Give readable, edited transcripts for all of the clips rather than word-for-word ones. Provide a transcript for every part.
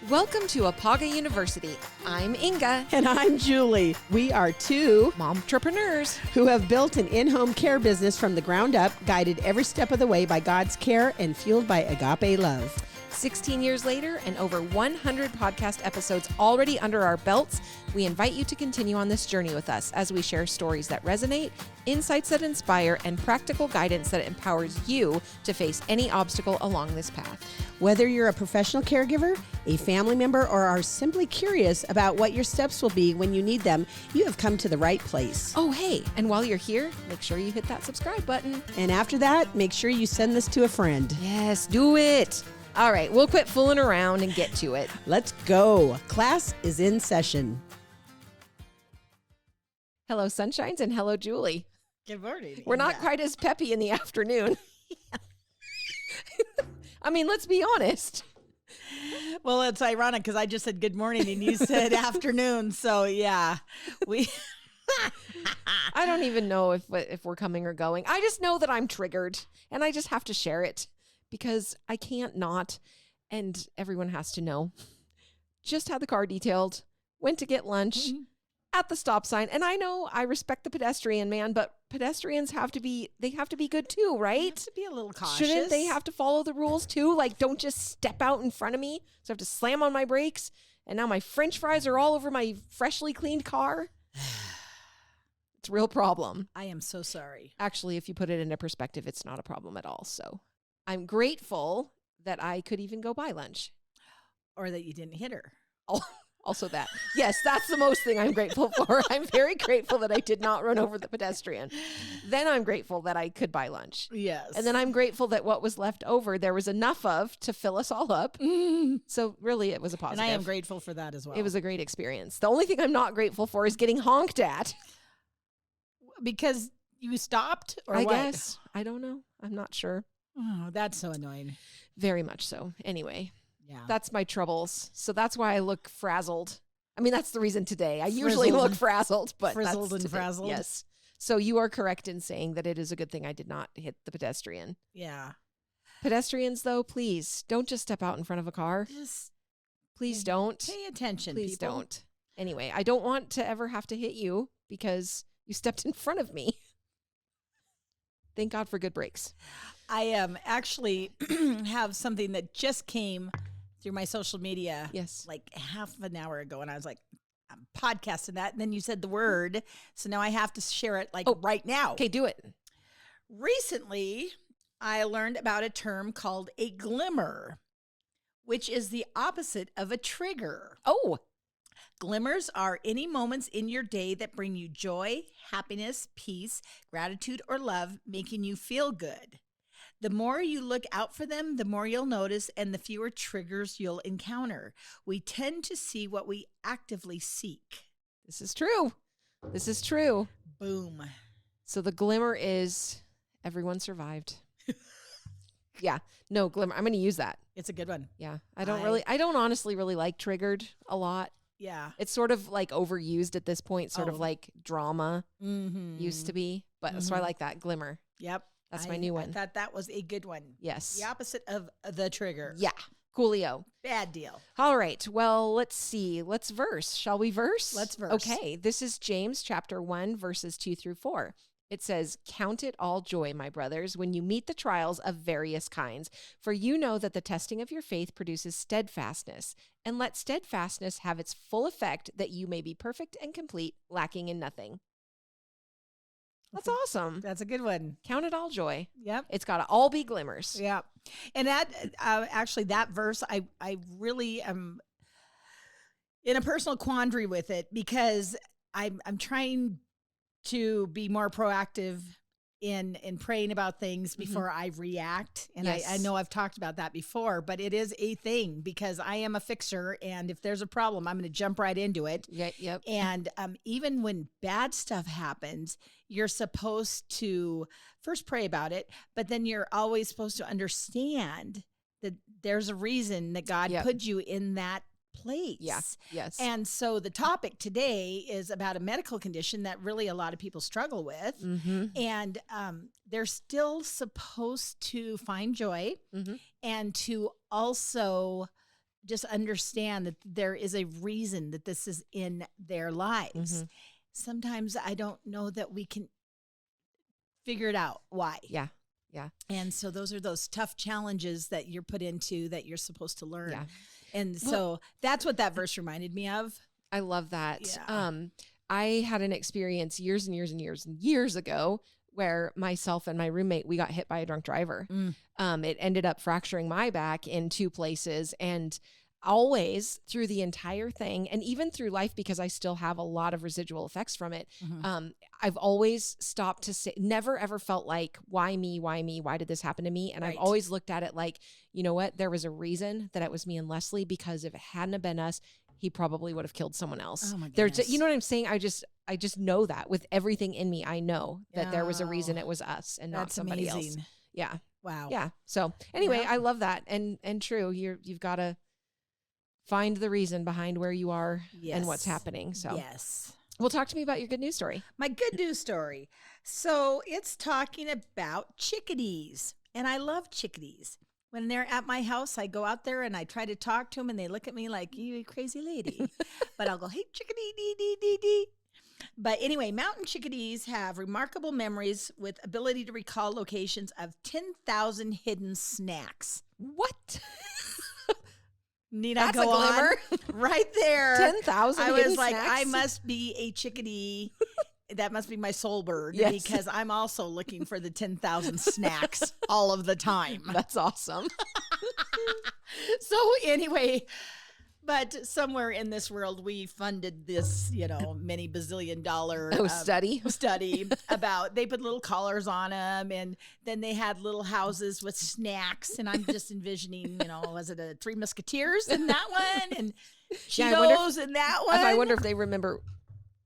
Welcome to Apaga University. I'm Inga. And I'm Julie. We are two momtrepreneurs who have built an in-home care business from the ground up, guided every step of the way by God's care and fueled by agape love. 16 years later and over 100 podcast episodes already under our belts, we invite you to continue on this journey with us as we share stories that resonate, insights that inspire, and practical guidance that empowers you to face any obstacle along this path. Whether you're a professional caregiver, a family member, or are simply curious about what your steps will be when you need them, you have come to the right place. Oh, hey, and while you're here, make sure you hit that subscribe button. And after that, make sure you send this to a friend. Yes, do it. All right, we'll quit fooling around and get to it. Let's go. Class is in session. Hello, Sunshines, and hello, Julie. Good morning. We're not quite as peppy in the afternoon. I mean, let's be honest. Well, it's ironic because I just said good morning and you said afternoon. So yeah, I don't even know if we're coming or going. I just know that I'm triggered and I just have to share it because I can't not. And everyone has to know. Just had the car detailed, went to get lunch at the stop sign. And I know I respect the pedestrian, man, but pedestrians have to be good too, right? You have to be a little cautious. Shouldn't they have to follow the rules too? Like, don't just step out in front of me. So I have to slam on my brakes. And now my French fries are all over my freshly cleaned car. It's a real problem. I am so sorry. Actually, if you put it into perspective, it's not a problem at all. So I'm grateful that I could even go buy lunch. Or that you didn't hit her. Also that. Yes, that's the most thing I'm grateful for. I'm very grateful that I did not run over the pedestrian. Then I'm grateful that I could buy lunch. Yes. And then I'm grateful that what was left over, there was enough of to fill us all up. So really, it was a positive. And I am grateful for that as well. It was a great experience. The only thing I'm not grateful for is getting honked at. Because you stopped or I what? guess. I don't know. I'm not sure. Oh, that's so annoying. Very much so. Anyway. Yeah. That's my troubles. So that's why I look frazzled. I mean, that's the reason today. I usually look frazzled, but frizzled that's and today. frazzled. Yes. So you are correct in saying that it is a good thing I did not hit the pedestrian. Yeah. Pedestrians, though, please don't just step out in front of a car. Please don't. Pay attention, Please people. don't. Anyway, I don't want to ever have to hit you because you stepped in front of me. Thank God for good brakes. I actually have something that just came through my social media like half an hour ago. And I was like, I'm podcasting that. And then you said the word. So now I have to share it right now. Okay, do it. Recently, I learned about a term called a glimmer, which is the opposite of a trigger. Oh, glimmers are any moments in your day that bring you joy, happiness, peace, gratitude, or love, making you feel good. The more you look out for them, the more you'll notice and the fewer triggers you'll encounter. We tend to see what we actively seek. this is true. This is true. Boom. So the glimmer is everyone survived. Yeah. No, glimmer. I'm going to use that. It's a good one. Yeah. I don't honestly really like triggered a lot. Yeah. It's sort of like overused at this point, sort of like drama used to be. But so I like that glimmer. Yep. That's my new one. I thought that was a good one. Yes. The opposite of the trigger. Yeah. Coolio. Bad deal. All right. Well, let's see. Let's verse. Shall we verse? Let's verse. Okay. This is James chapter 1, verses 2-4. It says, "Count it all joy, my brothers, when you meet the trials of various kinds, for you know that the testing of your faith produces steadfastness. And let steadfastness have its full effect, that you may be perfect and complete, lacking in nothing." That's awesome. That's a good one. Count it all joy. Yep. It's got to all be glimmers. Yeah. And that, actually that verse, I really am in a personal quandary with it because I'm trying to be more proactive in praying about things before I react. And Yes. I know I've talked about that before, but it is a thing because I am a fixer. And if there's a problem, I'm going to jump right into it. Yep. And even when bad stuff happens, you're supposed to first pray about it, but then you're always supposed to understand that there's a reason that God put you in that place. Yeah. Yes. And so the topic today is about a medical condition that really a lot of people struggle with. And they're still supposed to find joy and to also just understand that there is a reason that this is in their lives. Sometimes I don't know that we can figure it out why. Yeah. Yeah. And so those are those tough challenges that you're put into that you're supposed to learn. Yeah. And so that's what that verse reminded me of. I love that. Yeah. I had an experience years and years and years and years ago where myself and my roommate, we got hit by a drunk driver. It ended up fracturing my back in 2 places, and always through the entire thing, and even through life, because I still have a lot of residual effects from it. I've always stopped to say, never ever felt like, why me? Why me? Why did this happen to me? And I've always looked at it like, you know what? There was a reason that it was me and Leslie, because if it hadn't have been us, he probably would have killed someone else. Oh my goodness. You know what I'm saying? I just know that with everything in me. I know that there was a reason it was us and not somebody else. Yeah. Wow. Yeah. So anyway, I love that. And true. You've got to find the reason behind where you are and what's happening. So yes. Well, talk to me about your good news story. My good news story. So it's talking about chickadees, and I love chickadees. When they're at my house, I go out there and I try to talk to them, and they look at me like, you crazy lady. But I'll go, hey, chickadee, dee, dee, dee, dee. But anyway, mountain chickadees have remarkable memories with ability to recall locations of 10,000 hidden snacks. What? Need I go on? Right there. 10,000 I hidden was like, snacks? I must be a chickadee. That must be my soul bird, because I'm also looking for the 10,000 snacks all of the time. That's awesome. So anyway, but somewhere in this world, we funded this, many bazillion dollar study about, they put little collars on them, and then they had little houses with snacks. And I'm just envisioning, was it a Three Musketeers in that one? And Cheetos in that one? I wonder if they remember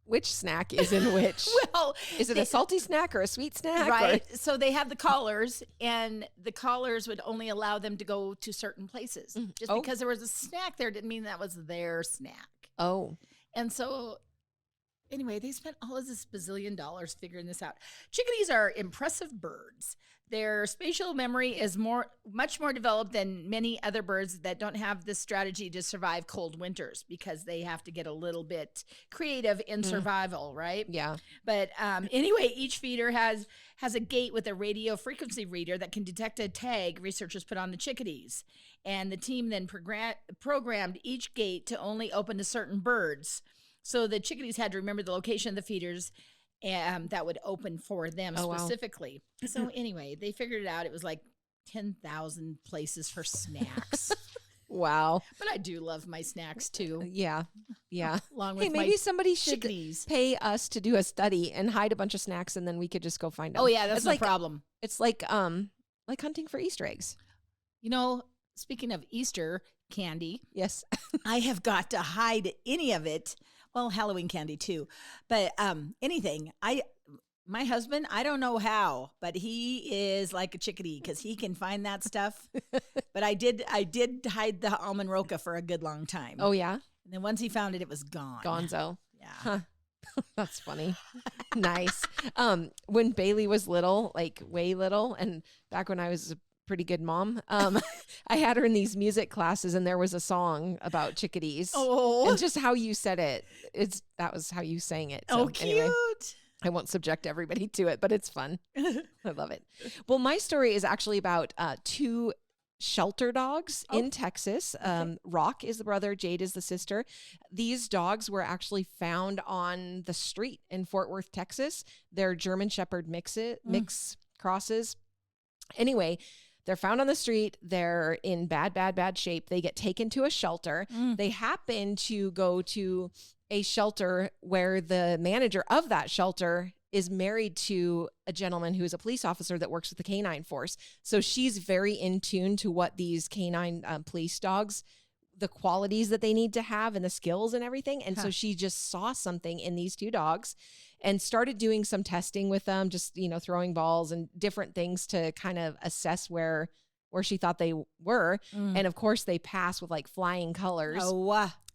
which snack is in which. Well, is it a salty snack or a sweet snack? Right. So they have the collars, and the collars would only allow them to go to certain places. Just because there was a snack there didn't mean that was their snack. Oh. And so anyway, they spent all of this bazillion dollars figuring this out. Chickadees are impressive birds. Their spatial memory is much more developed than many other birds that don't have this strategy to survive cold winters, because they have to get a little bit creative in survival, right? Yeah. But anyway, each feeder has a gate with a radio frequency reader that can detect a tag researchers put on the chickadees. And the team then programmed each gate to only open to certain birds. So the chickadees had to remember the location of the feeders that would open for them specifically. Wow. So anyway, they figured it out. It was like 10,000 places for snacks. Wow. But I do love my snacks too. Yeah. Yeah. Along with maybe somebody should chickadees. Pay us to do a study and hide a bunch of snacks, and then we could just go find them. Oh yeah, that's no problem. It's like hunting for Easter eggs. Speaking of Easter candy. Yes. I have got to hide any of it. Well, Halloween candy too, but anything. My husband, I don't know how, but he is like a chickadee because he can find that stuff. But I did hide the almond roca for a good long time. Oh yeah. And then once he found it, it was gone. Gonzo. Yeah. Huh. That's funny. Nice. When Bailey was little, like way little, and back when I was a pretty good mom, I had her in these music classes, and there was a song about chickadees. Oh, and just how you said it, that was how you sang it. So, cute. Anyway, I won't subject everybody to it, but it's fun. I love it. Well, my story is actually about 2 shelter dogs in Texas. Rock is the brother, Jade is the sister. These dogs were actually found on the street in Fort Worth, Texas. They're German Shepherd mix crosses. Anyway, they're found on the street. They're in bad shape. They get taken to a shelter. They happen to go to a shelter where the manager of that shelter is married to a gentleman who is a police officer that works with the canine force. So she's very in tune to what these canine police dogs, the qualities that they need to have and the skills and everything. And so she just saw something in these 2 dogs and started doing some testing with them, just, throwing balls and different things to kind of assess where she thought they were. And of course they pass with like flying colors.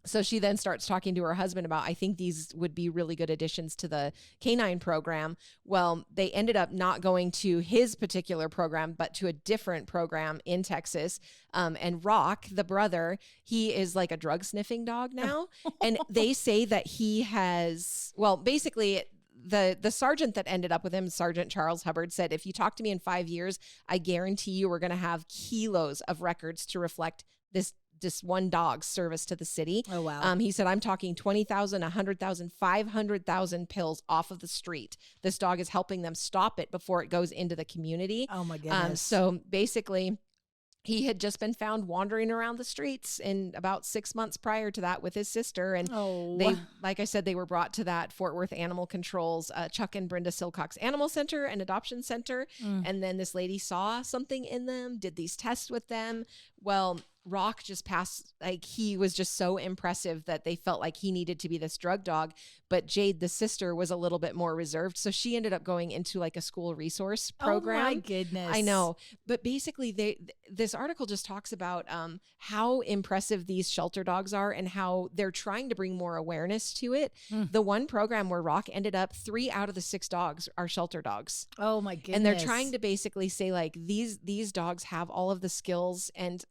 So she then starts talking to her husband about, I think these would be really good additions to the canine program. Well, they ended up not going to his particular program, but to a different program in Texas. And Rock, the brother, he is like a drug sniffing dog now. And they say that he has, well, basically the sergeant that ended up with him, Sergeant Charles Hubbard, said, if you talk to me in 5 years, I guarantee you we're going to have kilos of records to reflect this one dog's service to the city. Oh, wow. He said, I'm talking 20,000, 100,000, 500,000 pills off of the street. This dog is helping them stop it before it goes into the community. Oh, my goodness. So basically, he had just been found wandering around the streets in about 6 months prior to that with his sister. And they, like I said, they were brought to that Fort Worth Animal Control's Chuck and Brenda Silcox Animal Center and Adoption Center. And then this lady saw something in them, did these tests with them. Well, Rock just passed, like he was just so impressive that they felt like he needed to be this drug dog. But Jade, the sister, was a little bit more reserved. So she ended up going into like a school resource program. Oh my goodness. I know. But basically this article just talks about how impressive these shelter dogs are and how they're trying to bring more awareness to it. The one program where Rock ended up, 3 out of the 6 dogs are shelter dogs. Oh my goodness. And they're trying to basically say like these dogs have all of the skills and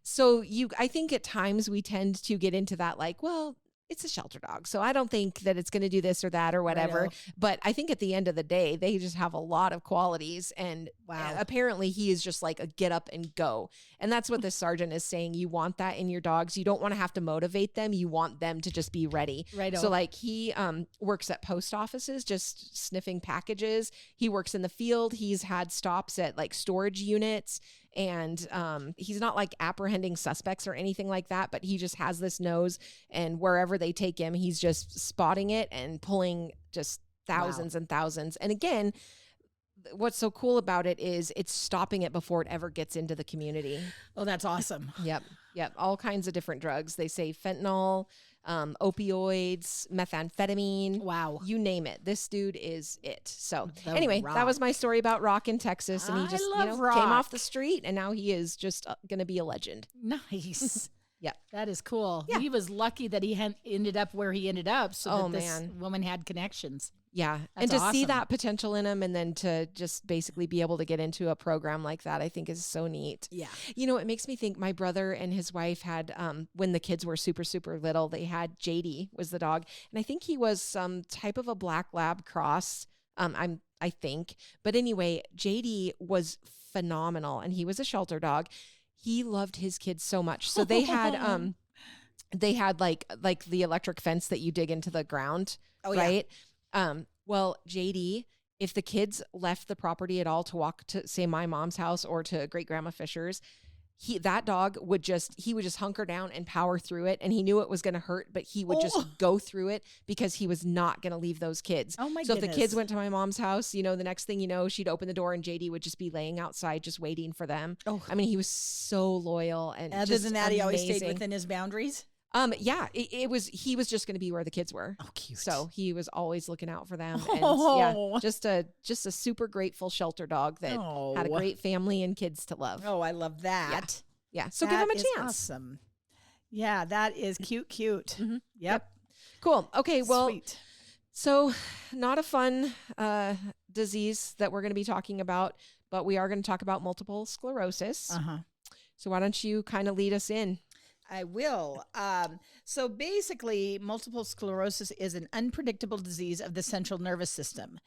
so I think at times we tend to get into that like, well, it's a shelter dog, so I don't think that it's going to do this or that or whatever. Right. But I think at the end of the day, they just have a lot of qualities. And apparently he is just like a get up and go. And that's what this sergeant is saying. You want that in your dogs. You don't want to have to motivate them. You want them to just be ready. Right. So like he works at post offices, just sniffing packages. He works in the field. He's had stops at like storage units. And he's not like apprehending suspects or anything like that, but he just has this nose, and wherever they take him, he's just spotting it and pulling just thousands and thousands. And again, what's so cool about it is it's stopping it before it ever gets into the community. Oh, that's awesome. Yep. All kinds of different drugs. They say fentanyl, opioids, methamphetamine. Wow. You name it. This dude is it. So anyway, that was my story about Rock in Texas. And he just came off the street, and now he is just going to be a legend. Nice. Yep. That is cool. Yeah. He was lucky that he ended up where he ended up so that this woman had connections. Yeah. That's and to see awesome. that potential in him, and then to just basically be able to get into a program like that, I think is so neat. Yeah. You know, it makes me think my brother and his wife had, when the kids were super, super little, they had JD was the dog. And I think he was some type of a black lab cross. I think. But anyway, JD was phenomenal, and he was a shelter dog. He loved his kids so much. So they had, like the electric fence that you dig into the ground. Oh, right. Well, JD, if the kids left the property at all to walk to, say, my mom's house or to great grandma Fisher's, that dog would just hunker down and power through it. And he knew it was going to hurt, but he would just go through it because he was not going to leave those kids. Oh my So goodness. if the kids went to my mom's house, you know, the next thing you know, she'd open the door and JD would just be laying outside, just waiting for them. Oh, I mean, he was so loyal. And other than that, amazing. he always stayed within his boundaries. Yeah, he was just going to be where the kids were. Oh, cute. So he was always looking out for them. And just a super grateful shelter dog that had a great family and kids to love. Oh, I love that. Yeah. So give him a chance. Awesome. Yeah, that is cute. Mm-hmm. Yep. Cool. Okay. Well, Sweet. So not a fun disease that we're going to be talking about, but we are going to talk about multiple sclerosis. So why don't you kind of lead us in? I will. So basically, multiple sclerosis is an unpredictable disease of the central nervous system.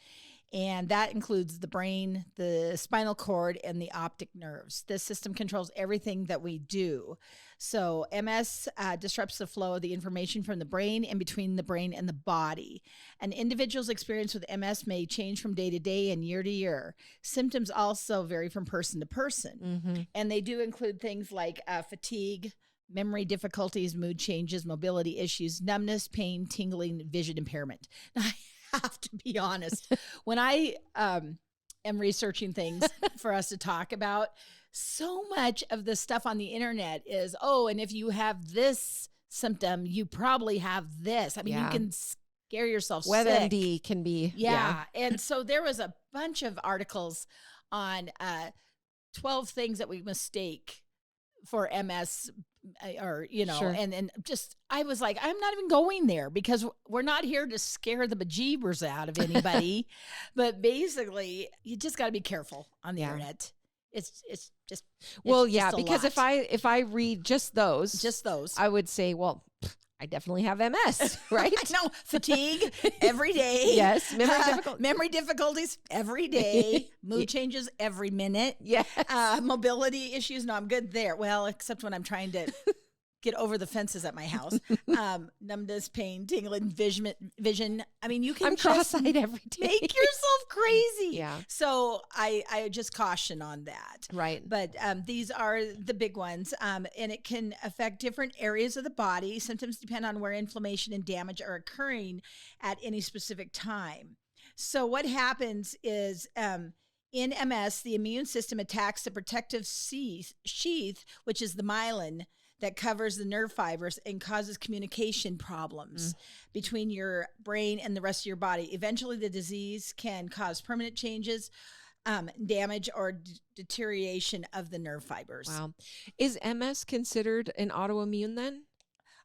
And that includes the brain, the spinal cord, and the optic nerves. This system controls everything that we do. So MS disrupts the flow of the information from the brain and between the brain and the body. An individual's experience with MS may change from day to day and year to year. Symptoms also vary from person to person. And they do include things like fatigue, memory difficulties, mood changes, mobility issues, numbness, pain, tingling, vision impairment. Now, I have to be honest, when I am researching things for us to talk about, so much of the stuff on the internet is, and if you have this symptom, you probably have this. I mean, you can scare yourself sick. WebMD can be. Yeah. And so there was a bunch of articles on 12 things that we mistake for MS or, you know, Sure. and just, I was like, I'm not even going there because we're not here to scare the bejeebers out of anybody. But basically, you just got to be careful on the internet. It's just, well, it's yeah, just a because lot. if I read just those, I I would say, well, I definitely have MS, right? I know, fatigue every day. Yes, memory difficulties every day, mood changes every minute. Yes. Mobility issues. No, I'm good there. Well, except when I'm trying to get over the fences at my house. Numbness, pain, tingling, vision. I mean, you can I'm cross-eyed every day. Make yourself crazy. Yeah. So I just caution on that. Right. But these are the big ones. And it can affect different areas of the body. Symptoms depend on where inflammation and damage are occurring at any specific time. So what happens is in MS, the immune system attacks the protective sheath, which is the myelin, that covers the nerve fibers and causes communication problems between your brain and the rest of your body. Eventually, the disease can cause permanent changes, damage, or deterioration of the nerve fibers. Wow. Is MS considered an autoimmune then?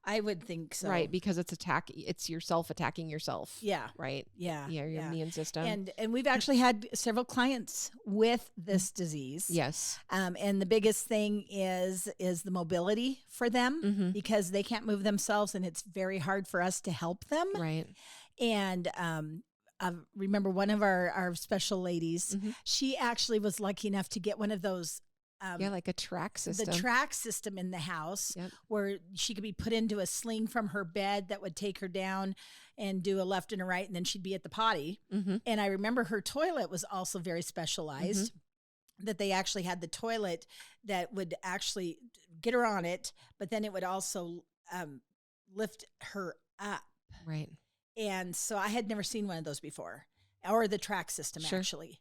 I would think so. Right, because it's yourself attacking yourself. Yeah. Right. Yeah. Yeah, your immune system. And we've actually had several clients with this disease. Yes. And the biggest thing is the mobility for them because they can't move themselves and it's very hard for us to help them. Right. And I remember one of our special ladies, she actually was lucky enough to get one of those like a track system. The track system in the house where she could be put into a sling from her bed that would take her down and do a left and a right, and then she'd be at the potty. And I remember her toilet was also very specialized, that they actually had the toilet that would actually get her on it, but then it would also lift her up. Right. And so I had never seen one of those before, or the track system actually.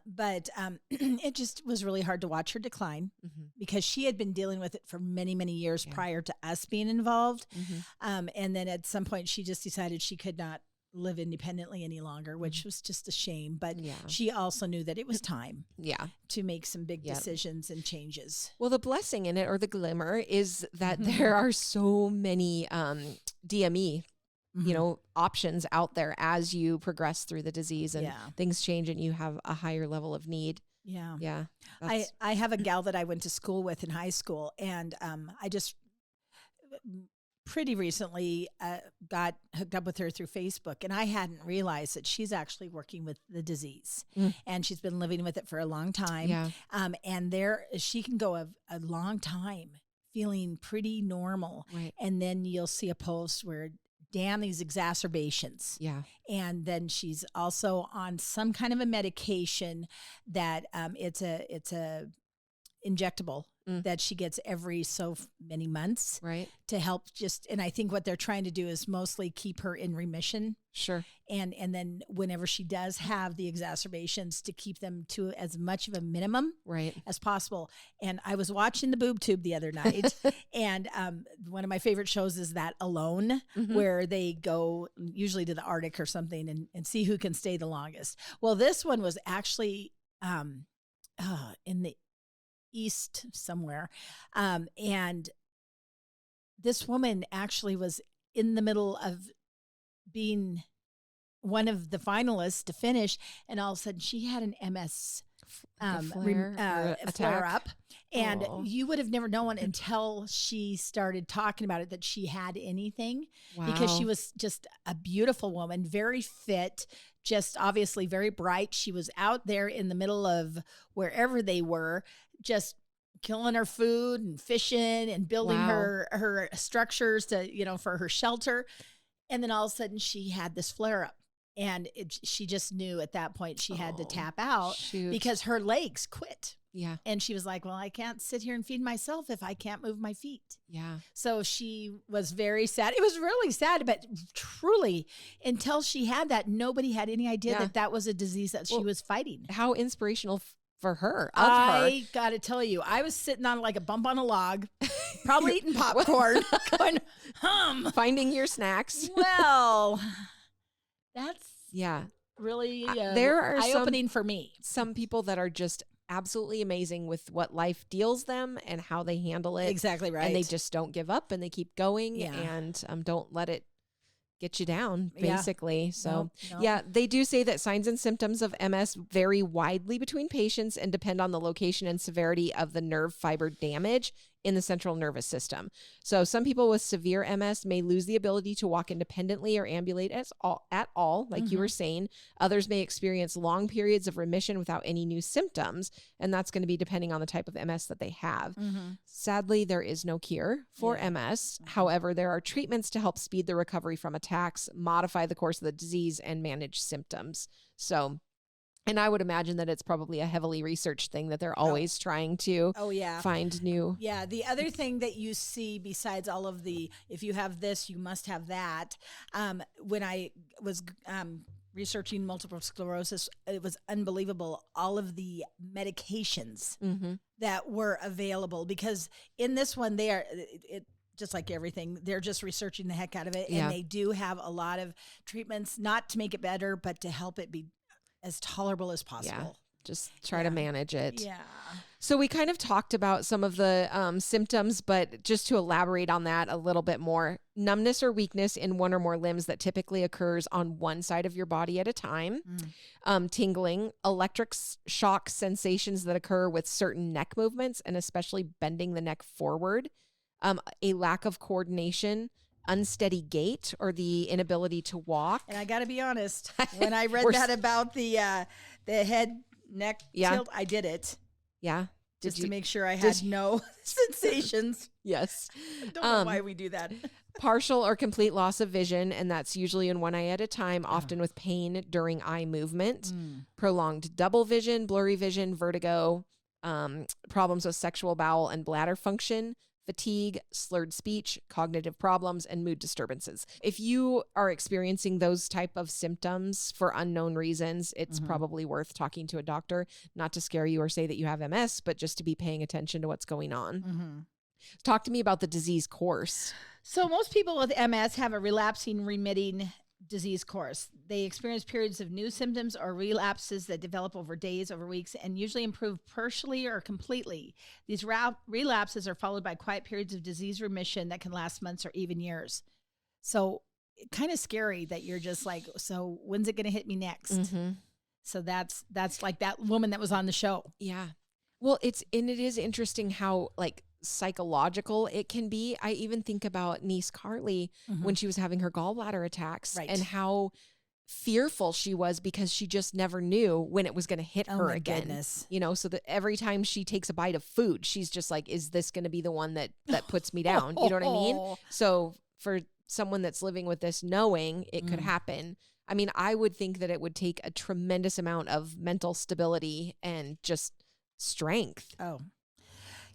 But it just was really hard to watch her decline because she had been dealing with it for many, many years prior to us being involved. And then at some point she just decided she could not live independently any longer, which was just a shame. But she also knew that it was time to make some big decisions and changes. Well, the blessing in it, or the glimmer, is that there are so many DME options out there as you progress through the disease and things change and you have a higher level of need. Yeah. Yeah. I have a gal that I went to school with in high school, and I just pretty recently got hooked up with her through Facebook, and I hadn't realized that she's actually working with the disease and she's been living with it for a long time. Yeah. And she can go a long time feeling pretty normal. Right. And then you'll see a post where, damn, these exacerbations. Yeah. And then she's also on some kind of a medication that it's a injectable that she gets every so many months. Right. To help and I think what they're trying to do is mostly keep her in remission. Sure. And then whenever she does have the exacerbations, to keep them to as much of a minimum as possible. And I was watching the boob tube the other night, and one of my favorite shows is That Alone, where they go usually to the Arctic or something and see who can stay the longest. Well, this one was actually in the East somewhere. And this woman actually was in the middle of being one of the finalists to finish, and all of a sudden she had an MS flare up, and you would have never known until she started talking about it that she had anything. Wow. Because she was just a beautiful woman, very fit, just obviously very bright. She was out there in the middle of wherever they were, just killing her food and fishing and building her structures to, for her shelter. And then all of a sudden she had this flare up, and she just knew at that point she had to tap out because her legs quit. Yeah. And she was like, well, I can't sit here and feed myself if I can't move my feet. Yeah. So she was very sad. It was really sad, but truly, until she had that, nobody had any idea that was a disease that she was fighting. How inspirational for her. I got to tell you, I was sitting on like a bump on a log, probably eating popcorn, going, finding your snacks. Well, that's really really there are eye-opening for me. Some people that are just absolutely amazing with what life deals them and how they handle it. Exactly right. And they just don't give up and they keep going Yeah. and don't let it get you down, Yeah. basically. So, Nope. yeah, they do say that signs and symptoms of MS vary widely between patients and depend on the location and severity of the nerve fiber damage in the central nervous system. So some people with severe MS may lose the ability to walk independently or ambulate at all, like you were saying. Others may experience long periods of remission without any new symptoms, and that's going to be depending on the type of MS that they have. Sadly, there is no cure for MS. However, there are treatments to help speed the recovery from attacks, modify the course of the disease, and manage symptoms. So, and I would imagine that it's probably a heavily researched thing that they're always trying to find new. Yeah. The other thing that you see besides all of the, if you have this, you must have that. When I was researching multiple sclerosis, it was unbelievable. All of the medications that were available, because in this one, they are, just like everything, they're just researching the heck out of it. And they do have a lot of treatments, not to make it better, but to help it be as tolerable as possible. Yeah, just try to manage it. Yeah. So we kind of talked about some of the symptoms, but just to elaborate on that a little bit more, numbness or weakness in one or more limbs that typically occurs on one side of your body at a time, tingling, electric shock sensations that occur with certain neck movements and especially bending the neck forward, a lack of coordination, unsteady gait, or the inability to walk. And I got to be honest, when I read that about the head neck tilt, I did it. Yeah. Just to make sure I had no sensations. Yes. I don't know why we do that. Partial or complete loss of vision, and that's usually in one eye at a time, often with pain during eye movement. Prolonged double vision, blurry vision, vertigo, problems with sexual bowel and bladder function, fatigue, slurred speech, cognitive problems, and mood disturbances. If you are experiencing those type of symptoms for unknown reasons, it's probably worth talking to a doctor, not to scare you or say that you have MS, but just to be paying attention to what's going on. Talk to me about the disease course. So most people with MS have a relapsing, remitting disease course. They experience periods of new symptoms or relapses that develop over days, over weeks, and usually improve partially or completely. These relapses are followed by quiet periods of disease remission that can last months or even years. So kind of scary that you're just like, so when's it going to hit me next? So that's like that woman that was on the show. Yeah. Well, it is interesting how like psychological it can be. I even think about niece Carly when she was having her gallbladder attacks and how fearful she was because she just never knew when it was going to hit her again. Goodness. You know, so that every time she takes a bite of food, she's just like, is this going to be the one that puts me down? You know what I mean? So for someone that's living with this, knowing it could happen, I mean, I would think that it would take a tremendous amount of mental stability and just strength. Oh,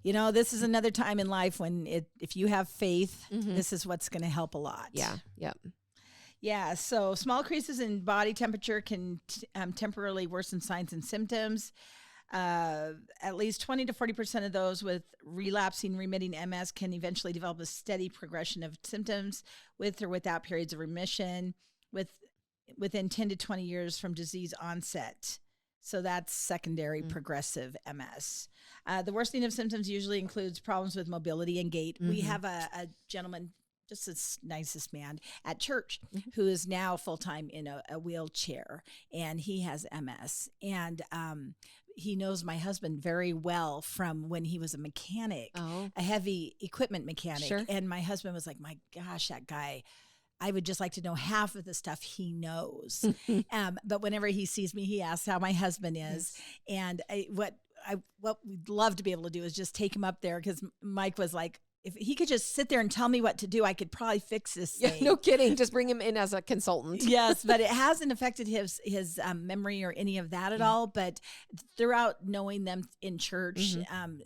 you know, this is another time in life when if you have faith, this is what's going to help a lot. Yeah. Yep. Yeah. So small increases in body temperature can temporarily worsen signs and symptoms. At least 20 to 40% of those with relapsing, remitting MS can eventually develop a steady progression of symptoms with or without periods of remission within 10 to 20 years from disease onset. So that's secondary progressive MS. The worsening of symptoms usually includes problems with mobility and gait. We have a gentleman, just the nicest man at church, who is now full-time in a wheelchair, and he has MS. And he knows my husband very well from when he was a mechanic, a heavy equipment mechanic. Sure. And my husband was like, my gosh, that guy, I would just like to know half of the stuff he knows. But whenever he sees me, he asks how my husband is. And what we'd love to be able to do is just take him up there, because Mike was like, if he could just sit there and tell me what to do, I could probably fix this thing. Yeah, no kidding. Just bring him in as a consultant. Yes, but it hasn't affected his memory or any of that at all. But throughout knowing them in church,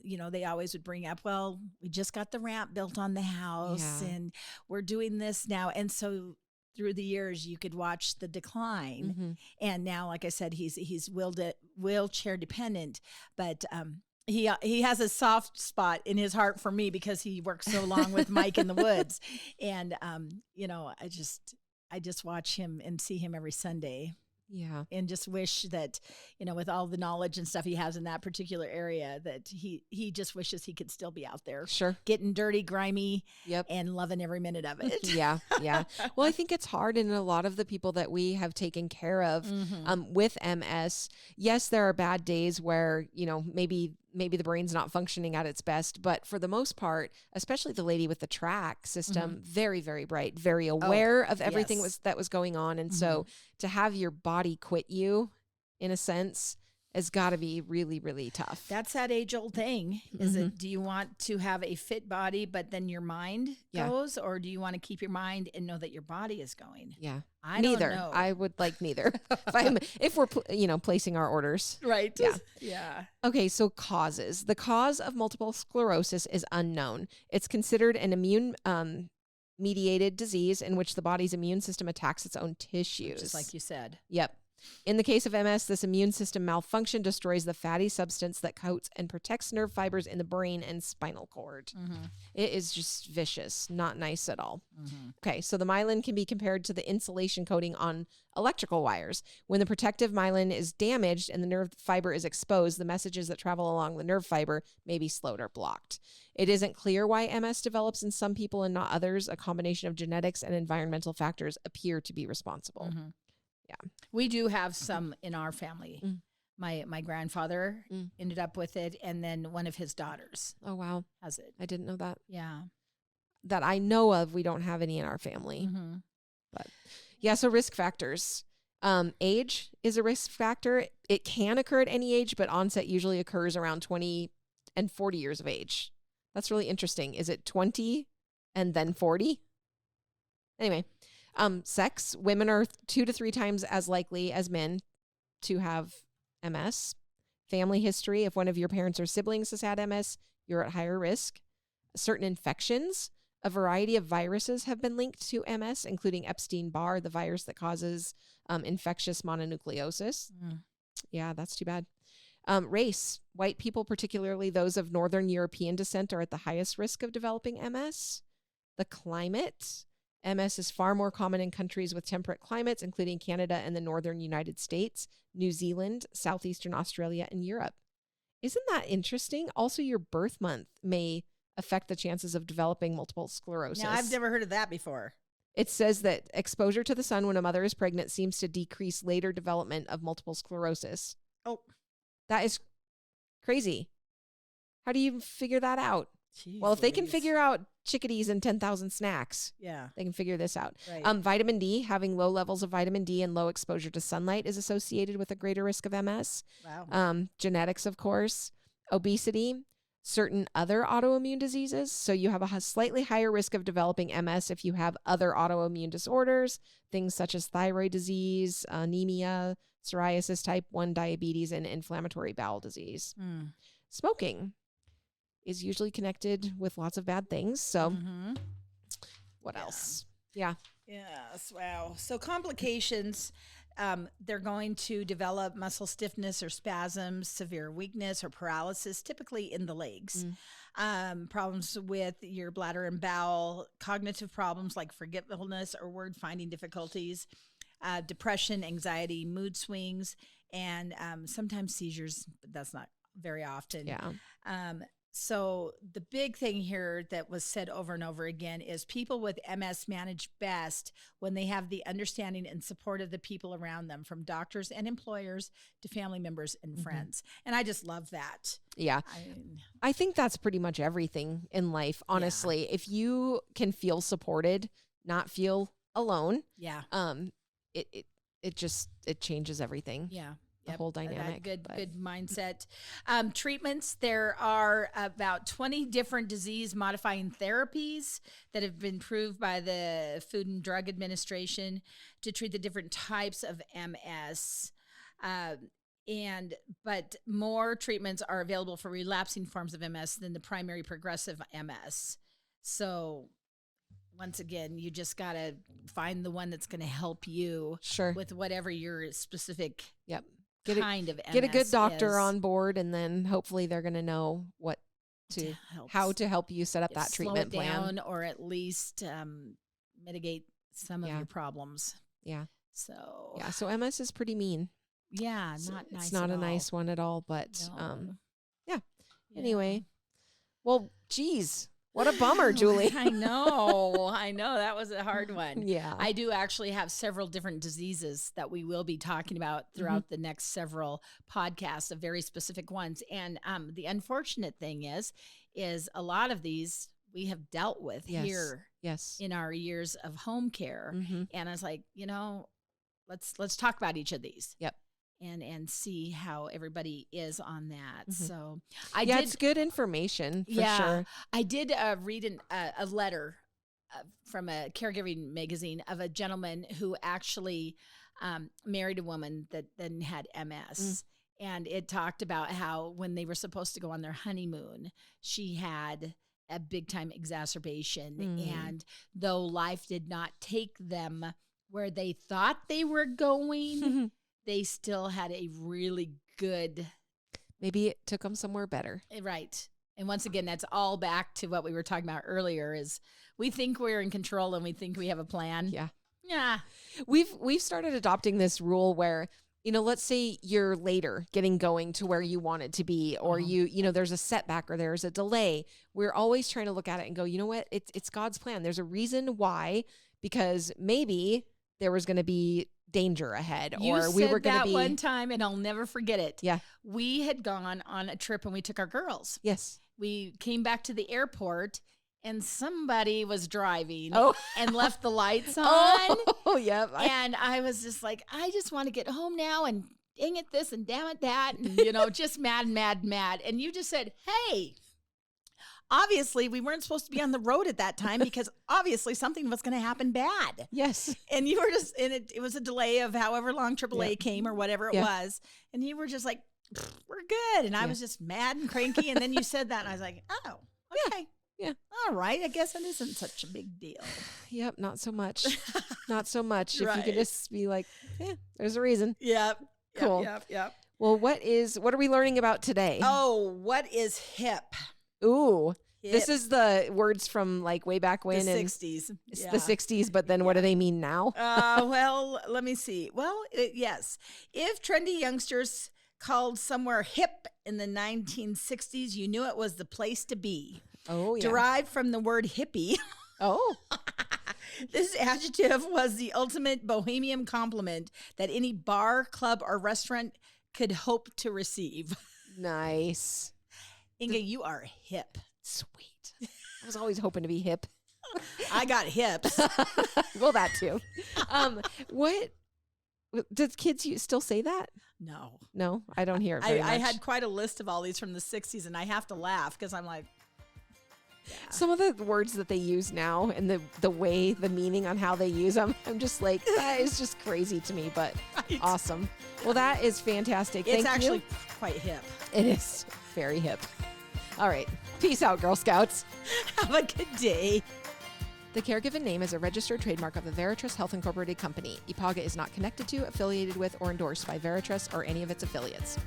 you know, they always would bring up, well, we just got the ramp built on the house and we're doing this now. And so through the years, you could watch the decline. And now, like I said, he's wheelchair dependent, but he has a soft spot in his heart for me because he works so long with Mike in the woods. And, you know, I just watch him and see him every Sunday. Yeah. And just wish that, with all the knowledge and stuff he has in that particular area, that he just wishes he could still be out there. Sure. Getting dirty, grimy, Yep. and loving every minute of it. Yeah. Well, I think it's hard. And a lot of the people that we have taken care of with MS, yes, there are bad days where, maybe the brain's not functioning at its best. But for the most part, especially the lady with the track system, very, very bright, very aware of everything that was going on. And so to have your body quit you, in a sense, has got to be really, really tough. That's that age-old thing. Is it, do you want to have a fit body, but then your mind goes? Or do you want to keep your mind and know that your body is going? Yeah. Neither. Don't know. I would like neither. if we're, placing our orders. Right. Yeah. Okay. So causes. The cause of multiple sclerosis is unknown. It's considered an immune mediated disease in which the body's immune system attacks its own tissues. Just like you said. Yep. In the case of MS, this immune system malfunction destroys the fatty substance that coats and protects nerve fibers in the brain and spinal cord. It is just vicious, not nice at all. Okay, so the myelin can be compared to the insulation coating on electrical wires. When the protective myelin is damaged and the nerve fiber is exposed, the messages that travel along the nerve fiber may be slowed or blocked. It isn't clear why MS develops in some people and not others. A combination of genetics and environmental factors appear to be responsible. Yeah. We do have some in our family. My grandfather ended up with it, and then one of his daughters. Oh, wow. Has it. I didn't know that. Yeah. That I know of, we don't have any in our family. But yeah, so risk factors. Age is a risk factor. It can occur at any age, but onset usually occurs around 20 and 40 years of age. That's really interesting. Is it 20 and then 40? Anyway. Sex, women are 2 to 3 times as likely as men to have MS. Family history, if one of your parents or siblings has had MS, you're at higher risk. Certain infections, a variety of viruses have been linked to MS, including Epstein-Barr, the virus that causes infectious mononucleosis. Yeah, that's too bad. Race, white people, particularly those of Northern European descent, are at the highest risk of developing MS. The climate, MS is far more common in countries with temperate climates, including Canada and the northern United States, New Zealand, southeastern Australia, and Europe. Isn't that interesting? Also, your birth month may affect the chances of developing multiple sclerosis. Now, I've never heard of that before. It says that exposure to the sun when a mother is pregnant seems to decrease later development of multiple sclerosis. Oh. That is crazy. How do you figure that out? Jeez, well, if they can figure out chickadees and 10,000 snacks, they can figure this out. Right. Vitamin D, having low levels of vitamin D and low exposure to sunlight is associated with a greater risk of MS. Wow. Genetics, of course. Obesity, certain other autoimmune diseases. So you have a slightly higher risk of developing MS if you have other autoimmune disorders, things such as thyroid disease, anemia, psoriasis, type 1 diabetes, and inflammatory bowel disease. Smoking is usually connected with lots of bad things. So what else? Yeah. Yes. Wow. So complications, they're going to develop muscle stiffness or spasms, severe weakness or paralysis, typically in the legs. Problems with your bladder and bowel, cognitive problems like forgetfulness or word finding difficulties, depression, anxiety, mood swings, and sometimes seizures, but that's not very often. Yeah. So the big thing here that was said over and over again is people with MS manage best when they have the understanding and support of the people around them, from doctors and employers to family members and friends. And I just love that. Yeah. I think that's pretty much everything in life, honestly. If you can feel supported, not feel alone, it changes everything. Yeah. The whole dynamic. Good mindset. Treatments, there are about 20 different disease-modifying therapies that have been approved by the Food and Drug Administration to treat the different types of MS. But more treatments are available for relapsing forms of MS than the primary progressive MS. So once again, you just got to find the one that's going to help you with whatever your specific kind of MS get a good doctor is. on board, and then hopefully they're going to know how to help you set up that treatment slow it plan, down, or at least mitigate some of your problems. Yeah. So Yeah. So MS is pretty mean. yeah, So not nice. It's not at a nice all. one at all, but No. yeah. Yeah. Anyway, well, geez, what a bummer, Julie. I know. That was a hard one. Yeah. I do actually have several different diseases that we will be talking about throughout the next several podcasts of very specific ones. And the unfortunate thing is a lot of these we have dealt with here Yes. in our years of home care. Mhm. And I was like, let's talk about each of these. Yep. And see how everybody is on that. Mhm. So It's good information for sure. I did read a letter from a caregiving magazine of a gentleman who actually married a woman that then had MS. And it talked about how when they were supposed to go on their honeymoon, she had a big time exacerbation. And though life did not take them where they thought they were going, they still had a really good. Maybe it took them somewhere better. Right. And once again, that's all back to what we were talking about earlier is we think we're in control and we think we have a plan. Yeah. Yeah. We've started adopting this rule where, let's say you're later getting going to where you wanted to be, or there's a setback or there's a delay. We're always trying to look at it and go, you know what? It's God's plan. There's a reason why, because maybe there was going to be danger ahead, You or said we were going to that be one time, and I'll never forget it. Yeah. We had gone on a trip and we took our girls. Yes. We came back to the airport and somebody was driving Oh. and left the lights on. Oh, yeah. And I was just like, I just want to get home now, and dang it this and damn it that, and just mad. And you just said, hey, obviously we weren't supposed to be on the road at that time because obviously something was going to happen bad. Yes. And you were just, and it was a delay of however long AAA Yep. came or whatever it Yeah. was. And you were just like, we're good. And I was just mad and cranky. And then you said that and I was like, oh, okay. Yeah. All right. I guess it isn't such a big deal. Yep. Not so much. Not so much. If you Right. could just be like, there's a reason. Yep. Cool. Yep. Well, what are we learning about today? Oh, what is hip? Ooh. This Hip. is the words from like way back when. The and 60s. It's Yeah. the 60s, but then what do they mean now? Well, let me see. Well, yes. If trendy youngsters called somewhere hip in the 1960s, you knew it was the place to be. Oh, yeah. Derived from the word hippie. Oh, This adjective was the ultimate bohemian compliment that any bar, club, or restaurant could hope to receive. nice. Inga, you are hip. Sweet. I was always hoping to be hip. I got hips. Well, that too. What does kids still say that? No. No, I don't hear it very I much. had quite a list of all these from the 60s, and I have to laugh because I'm like, Some of the words that they use now and the way, the meaning on how they use them, I'm just like, that is just crazy to me, but Right. awesome. Well, that is fantastic. it's Thank actually you. quite hip. It is very hip. All right. Peace out, Girl Scouts. Have a good day. The Caregiven name is a registered trademark of the Veritrust Health Incorporated Company. IPAGA is not connected to, affiliated with, or endorsed by Veritrust or any of its affiliates.